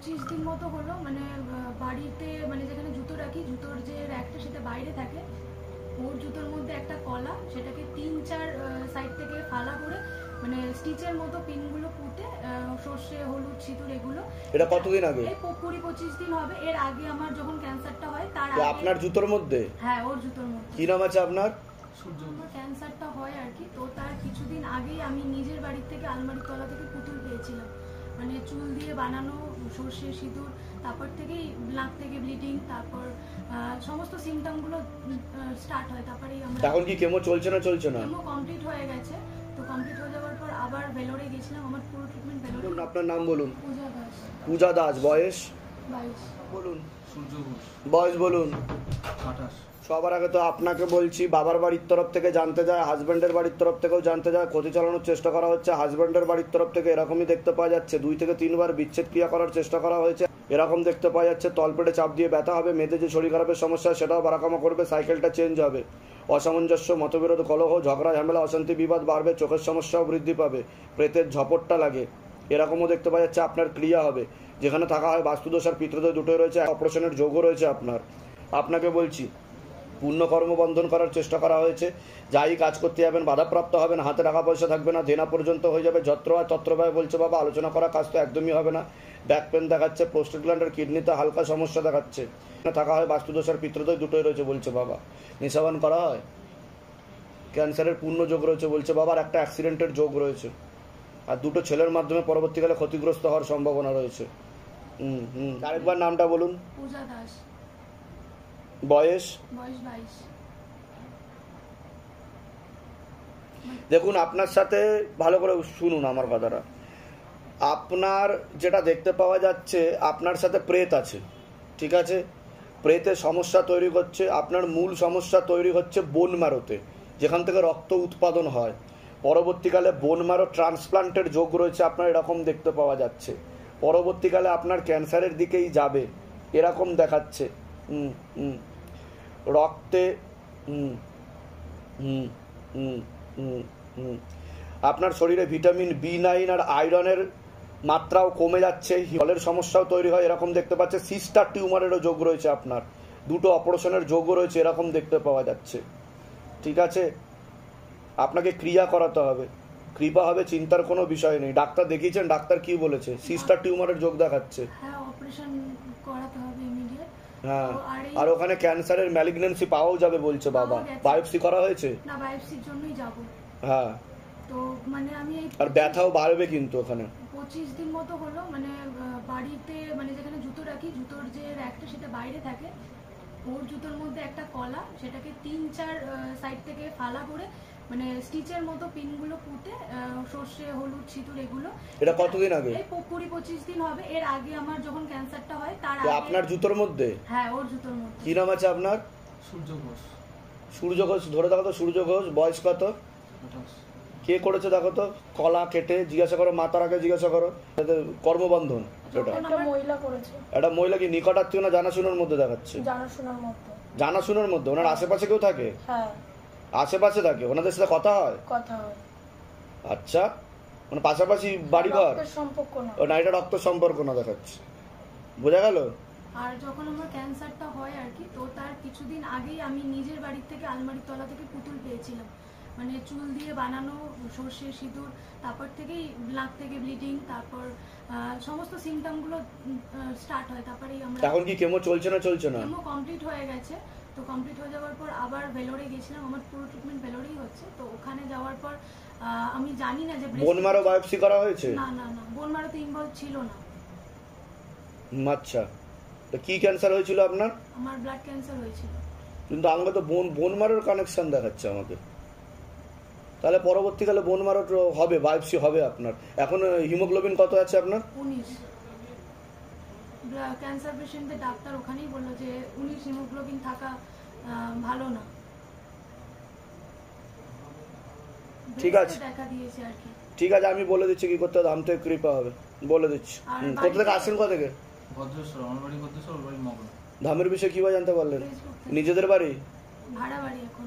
25 দিন মতো হলো, মানে বাড়িতে মানে যেখানে জুতো রাখি, জুতোর যে র্যাকটা সেটা বাইরে থাকে, ওর জুতোর মধ্যে একটা কলা, সেটাকে 3-4 সাইড থেকে ফালা করে মানে স্টিচের মতো পিনগুলো পুঁতে সর্ষে হলুদ সিঁদুর এগুলো। এটা কতদিন আগে? এই 20-25 দিন হবে। এর আগে আমার যখন ক্যান্সারটা হয় তার আগে। আপনার জুতোর মধ্যে? হ্যাঁ, ওর জুতোর মধ্যে। কি নাম আছে আপনার? আমার ক্যান্সারটা হয় আর কি, তো তার কিছুদিন আগেই আমি নিজের বাড়ি থেকে আলমারির তলা থেকে পুতুল পেয়েছিলাম, মানে চুল দিয়ে বানানো, সর্ষে সিঁদুর, তারপর থেকেই নাক থেকে ব্লিডিং, তারপর সমস্ত সিমটমগুলো স্টার্ট হয়। তারপরেই আমরা এখন কি কেমো চলছে না চলছে না? কেমো কমপ্লিট হয়ে গেছে, তো কমপ্লিট হয়ে যাওয়ার পর আবার ভেলোরে গেছিলাম। আমার পুরো ট্রিটমেন্ট ভেলোরে। আপনার নাম বলুন। পূজা দাস। পূজা দাস। বয়স? 22। বলুন। সূর্য ঘোষ। বয়স বলুন। 28। সবার আগে তো আপনাকে বলছি, বাবার বাড়ির তরফ থেকে জানতে যায়, হাজব্যান্ডের বাড়ির তরফ থেকেও জানতে যায়, ক্ষতি চালানোর চেষ্টা করা হচ্ছে। হাজব্যান্ডের বাড়ির তরফ থেকে এরকমই দেখতে পাওয়া যাচ্ছে, 2 থেকে 3 বার বিচ্ছেদ ক্রিয়া করার চেষ্টা করা হয়েছে, এরকম দেখতে পাওয়া যাচ্ছে। তলপেটে চাপ দিয়ে ব্যথা হবে, মেয়েদের যে শরীর খারাপের সমস্যা সেটাও বাড়াকামা করবে, সাইকেলটা চেঞ্জ হবে, অসামঞ্জস্য, মতবিরোধ, কলহ, ঝগড়া, ঝামেলা, অশান্তি, বিবাদ বাড়বে, চোখের সমস্যাও বৃদ্ধি পাবে, প্রেতের ঝপটটা লাগে, এরকমও দেখতে পাওয়া যাচ্ছে। আপনার ক্রিয়া হবে, যেখানে থাকা হয় বাস্তুদোষ আর পিতৃদোষ দুটোই রয়েছে, অপারেশনের যোগও রয়েছে আপনার। আপনাকে বলছি, পূর্ণ কর্মবন্ধন করার চেষ্টা করা হয়েছে, যাই কাজ করতে যাবেন বাধাপ্রাপ্ত হবেন, হাতে টাকা পয়সা থাকবে না, দেনা পর্যন্ত হয়ে যাবে, যত্র হয় তত্র ব্যয় বলছে বাবা। আলোচনা করা কাজ তো একদমই হবে না। ব্যাক পেন দেখাচ্ছে, প্রোস্টেট গ্ল্যান্ডের কিডনিতে হালকা সমস্যা দেখাচ্ছে, থাকা হয় বাস্তুদোষ আর পিতৃদোষ দুটোই রয়েছে বলছে বাবা। নেশাবান করা হয়, ক্যান্সারের পূর্ণ যোগ রয়েছে বলছে বাবা, আর একটা অ্যাক্সিডেন্টের যোগ রয়েছে, আর 2টো ছেলের মাধ্যমে পরবর্তীকালে ক্ষতিগ্রস্ত হওয়ার সম্ভাবনা রয়েছে। আরেকবার নামটা বলুন। পূজা দাস। বয়স? বয়স 22। দেখুন, আপনার সাথে ভালো করে শুনুন আমার কথাটা। আপনার যেটা দেখতে পাওয়া যাচ্ছে, আপনার সাথে প্রেত আছে, ঠিক আছে? প্রেতের সমস্যা তৈরি হচ্ছে, আপনার মূল সমস্যা তৈরি হচ্ছে বোন ম্যারোতে, যেখান থেকে রক্ত উৎপাদন হয়। পরবর্তীকালে বোন ম্যারো ট্রান্সপ্লান্টের যোগ রয়েছে আপনার, এরকম দেখতে পাওয়া যাচ্ছে। পরবর্তীকালে আপনার ক্যান্সারের দিকেই যাবে এরকম দেখাচ্ছে। রক্তে আপনার শরীরে ভিটামিন B9 আর আয়রনের মাত্রাও কমে যাচ্ছে, হলের সমস্যাও তৈরি হয় এরকম দেখতে পাচ্ছে। সিস্টার টিউমারেরও যোগ রয়েছে আপনার, 2টো অপারেশনের যোগও রয়েছে এরকম দেখতে পাওয়া যাচ্ছে, ঠিক আছে? আপনাকে ক্রিয়া করাতে হবে, কৃপা হবে, চিন্তার কোনো বিষয় নেই। ডাক্তার দেখিয়েছেন? ডাক্তার কি বলেছে? সিস্টার টিউমারের যোগ দেখাচ্ছে। হ্যাঁ, অপারেশন করাতে হবে ইমিডিয়েট। হ্যাঁ, আর ওখানে ক্যান্সারের ম্যালিগন্যান্সি পাওয়াও যাবে বলছে বাবা। বায়োপসি করা হয়েছে? না, বায়োপসির জন্যই যাব। হ্যাঁ, তো মানে আমি এই আর ব্যথাও বাড়বে কিন্তু ওখানে। 25 দিন মতো হলো, মানে বাড়িতে মানে যেখানে জুতো রাখি, জুতোর যে র্যাকটা সেটা বাইরে থাকে, ওর জুতোর মধ্যে একটা কলা, সেটাকে 3-4 সাইড থেকে ফালা করে মানে স্টিচের মতো পিনগুলো পুঁতে সর্ষে হলুদ সিঁদুর এগুলো। এটা কতদিন আগে? এই 20-25 দিন হবে। এর আগে আমার যখন ক্যান্সারটা হয় তার আগে। আপনার জুতোর মধ্যে? হ্যাঁ, ওর জুতোর মধ্যে। কি নাম আছে আপনার? সূর্য ঘোষ। সূর্য ঘোষ, ধরে দেখো তো সূর্য ঘোষ। বয়স কত? 28। কে করেছে দেখো তো, কলা কেটে জিজ্ঞাসা করো, মাতার আগে জিজ্ঞাসা করো। কর্মবন্ধন এটা একটা মহিলা করেছে। একটা মহিলা কি নিকট আত্মীয় না জানাশোনার মধ্যে দেখাচ্ছে? জানাশোনার মধ্যে। জানাশোনার মধ্যে? ওনার আশেপাশে কেউ থাকে? হ্যাঁ, আশেপাশে থাকে, ওনাদের সাথে কথা হয়? কথা হয়। আচ্ছা, মানে পাশাপাশি বাড়িঘর? রক্তের সম্পর্ক না। না, এটা রক্ত সম্পর্ক না দেখাচ্ছে, বোঝা গেল? আর যখন আমার ক্যান্সারটা হয় আর কি, তো তার কিছুদিন আগেই আমি নিজের বাড়ি থেকে আলমারির তলা থেকে পুতুল পেয়েছিলাম, মানে চুল দিয়ে বানানো, সর্ষে সিঁদুর, তারপর থেকেই নাক থেকে ব্লিডিং, তারপর সমস্ত সিমটমগুলো স্টার্ট হয়। তারপরেই আমরা এখন কি কেমো চলছে না চলছে না? কেমো কমপ্লিট হয়ে গেছে, তো কমপ্লিট হয়ে যাওয়ার পর আবার ভেলোরে গেছিলাম। আমার পুরো ট্রিটমেন্ট ভেলোরেই হচ্ছে। তো ওখানে যাওয়ার পর আমি জানি না যে বোন ম্যারো বায়োপসি করা হয়েছে? না না না, বোন ম্যারো তো ইনভলভ ছিল না। আচ্ছা, তো কি ক্যান্সার হয়েছিল আপনার? আমার ব্লাড ক্যান্সার হয়েছিল। কিন্তু আমাকে তো বোন ম্যারোর কানেকশন দেখাচ্ছে আমাকে, তাহলে পরবর্তীকালে বোন ম্যারো হবে, বায়োপসি হবে আপনার। এখন হিমোগ্লোবিন কত আছে আপনার? 19। ক্যান্সার পেশেন্টদের ডাক্তার ওখানেই বললো যে 19 হিমোগ্লোবিন থাকা ভালো না। ঠিক আছে, দেখা দিয়েছে আর কি। ঠিক আছে, আমি বলে দিচ্ছি কি করতে হবে, দাম থেকে কৃপা হবে, বলে দিচ্ছি। কোথা থেকে আসেন? কোথা থেকে? ভদ্রেশ্বর। আমার বাড়ি ভদ্রেশ্বর, ওর বাড়ি মগরা। ধামের বিষয়ে কিভাবে জানতে পারলেন? নিজেদের বাড়ি? ভাড়া বাড়ি এখন।